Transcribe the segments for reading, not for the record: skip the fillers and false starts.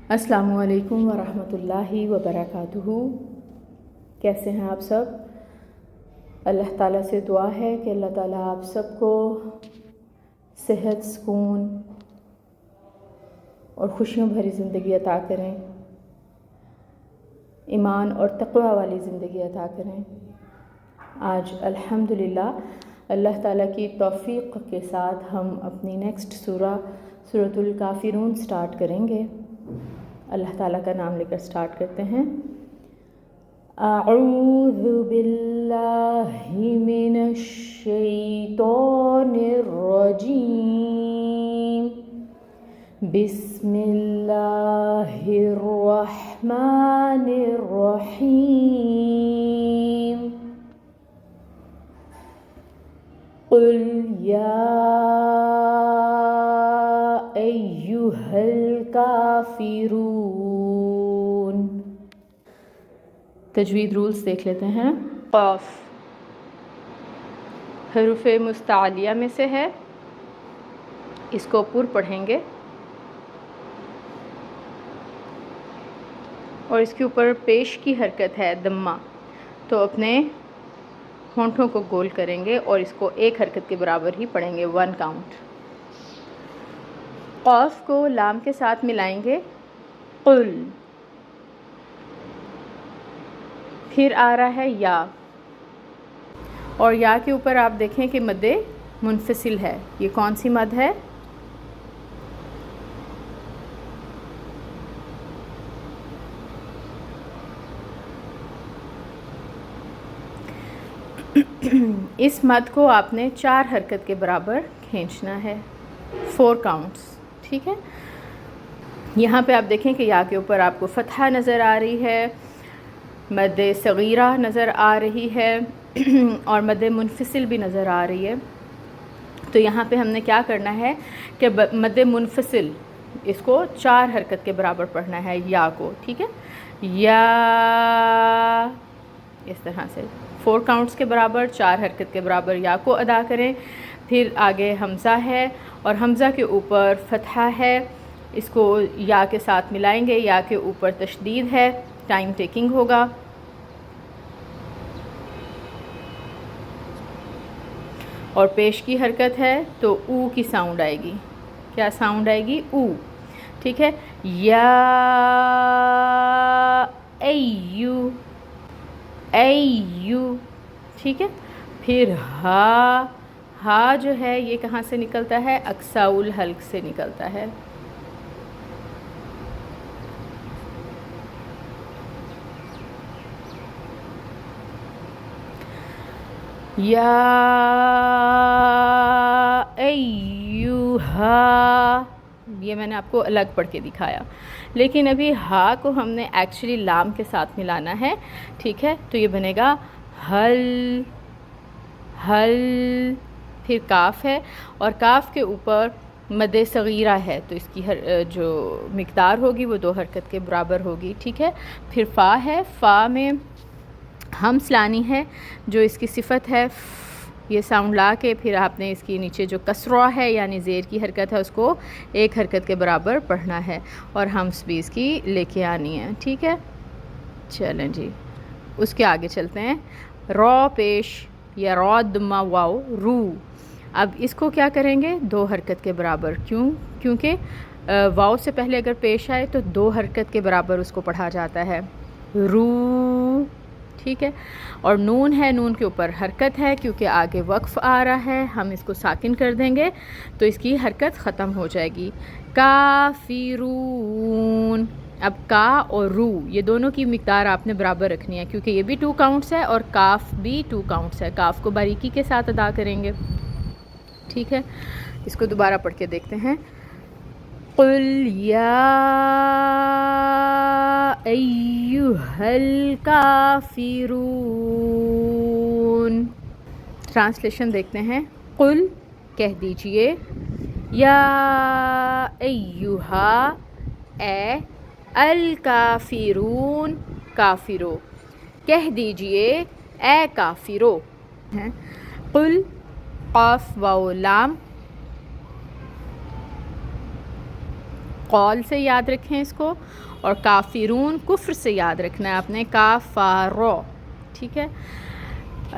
السلام علیکم ورحمۃ اللہ وبرکاتہ۔ کیسے ہیں آپ سب؟ اللہ تعالیٰ سے دعا ہے کہ اللہ تعالیٰ آپ سب کو صحت، سکون اور خوشیوں بھری زندگی عطا کریں، ایمان اور تقوی والی زندگی عطا کریں۔ آج الحمدللہ اللہ تعالیٰ کی توفیق کے ساتھ ہم اپنی نیکسٹ سورۃ الکافرون سٹارٹ کریں گے۔ اللہ تعالیٰ کا نام لے کر سٹارٹ کرتے ہیں۔ اعوذ باللہ من الشیطان الرجیم، بسم اللہ الرحمن الرحیم۔ قل یا ایہا الکافرون۔ تجوید رولز دیکھ لیتے ہیں۔ قاف حروف مستعلیہ میں سے ہے، اس کو پر پڑھیں گے اور اس کے اوپر پیش کی حرکت ہے دمہ، تو اپنے ہونٹوں کو گول کریں گے اور اس کو ایک حرکت کے برابر ہی پڑھیں گے، 1 کاؤنٹ۔ قاف کو لام کے ساتھ ملائیں گے، قل۔ پھر آ رہا ہے یا، اور یا کے اوپر آپ دیکھیں کہ مد منفصل ہے۔ یہ کون سی مد ہے؟ اس مد کو آپ نے 4 حرکت کے برابر کھینچنا ہے، 4 کاؤنٹس، ٹھیک ہے۔ یہاں پہ آپ دیکھیں کہ یا کے اوپر آپ کو فتحہ نظر آ رہی ہے، مد صغیرہ نظر آ رہی ہے اور مد منفصل بھی نظر آ رہی ہے۔ تو یہاں پہ ہم نے کیا کرنا ہے کہ مد منفصل اس کو 4 حرکت کے برابر پڑھنا ہے، یا کو، ٹھیک ہے۔ یا اس طرح سے 4 کاؤنٹس کے برابر 4 حرکت کے برابر یا کو ادا کریں۔ پھر آگے حمزہ ہے اور حمزہ کے اوپر فتحہ ہے، اس کو یا کے ساتھ ملائیں گے، یا کے اوپر تشدید ہے، ٹائم ٹیکنگ ہوگا۔ اور پیش کی حرکت ہے تو او کی ساؤنڈ آئے گی۔ کیا ساؤنڈ آئے گی؟ او، ٹھیک ہے۔ یا ایو، ایو، ٹھیک ہے۔ پھر ہا جو ہے یہ کہاں سے نکلتا ہے؟ اقصاء الحلق سے نکلتا ہے۔ یا ایوہا، یہ میں نے آپ کو الگ پڑھ کے دکھایا، لیکن ابھی ہا کو ہم نے ایکچولی لام کے ساتھ ملانا ہے، ٹھیک ہے۔ تو یہ بنے گا ہل، ہل۔ پھر کاف ہے اور کاف کے اوپر مد صغیرہ ہے، تو اس کی جو مقدار ہوگی وہ 2 حرکت کے برابر ہوگی، ٹھیک ہے۔ پھر فا ہے، فا میں ہمس لانی ہے، جو اس کی صفت ہے، یہ ساؤنڈ لا کے پھر آپ نے اس کی نیچے جو کسرہ ہے یعنی زیر کی حرکت ہے اس کو 1 حرکت کے برابر پڑھنا ہے، اور ہمس بھی اس کی لے کے آنی ہے، ٹھیک ہے۔ چلیں جی، اس کے آگے چلتے ہیں۔ رو پیش یا رو دمہ واو، رو۔ اب اس کو کیا کریں گے؟ 2 حرکت کے برابر، کیونکہ واو سے پہلے اگر پیش آئے تو 2 حرکت کے برابر اس کو پڑھا جاتا ہے، رو، ٹھیک ہے۔ اور نون ہے، نون کے اوپر حرکت ہے کیونکہ آگے وقف آ رہا ہے، ہم اس کو ساکن کر دیں گے تو اس کی حرکت ختم ہو جائے گی۔ کافرون۔ اب کا اور رو یہ دونوں کی مقدار آپ نے برابر رکھنی ہے، کیونکہ یہ بھی 2 کاؤنٹس ہے اور کاف بھی 2 کاؤنٹس ہے۔ کاف کو باریکی کے ساتھ ادا کریں گے، ٹھیک ہے۔ اس کو دوبارہ پڑھ کے دیکھتے ہیں۔ قل یا ایہا الکافرون۔ ٹرانسلیشن دیکھتے ہیں۔ قل کہہ دیجئے، یا ایہا اے، الکافرون کافرو، کہہ دیجئے اے کافرو۔ قل قاف واو لام، قول سے یاد رکھیں اس کو، اور کافرون کفر سے یاد رکھنا ہے آپ نے، کافارو، ٹھیک ہے۔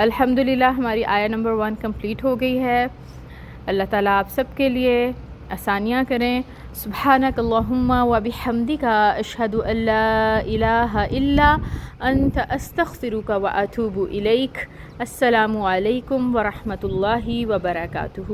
الحمدللہ ہماری آیا نمبر 1 کمپلیٹ ہو گئی ہے۔ اللہ تعالیٰ آپ سب کے لیے آسانیاں کریں۔ سبحانک اللہم و بحمدک اشہد ان لا الہ الا انت استغفرک و اتوب الیک۔ السلام علیکم ورحمۃ اللہ وبرکاتہ۔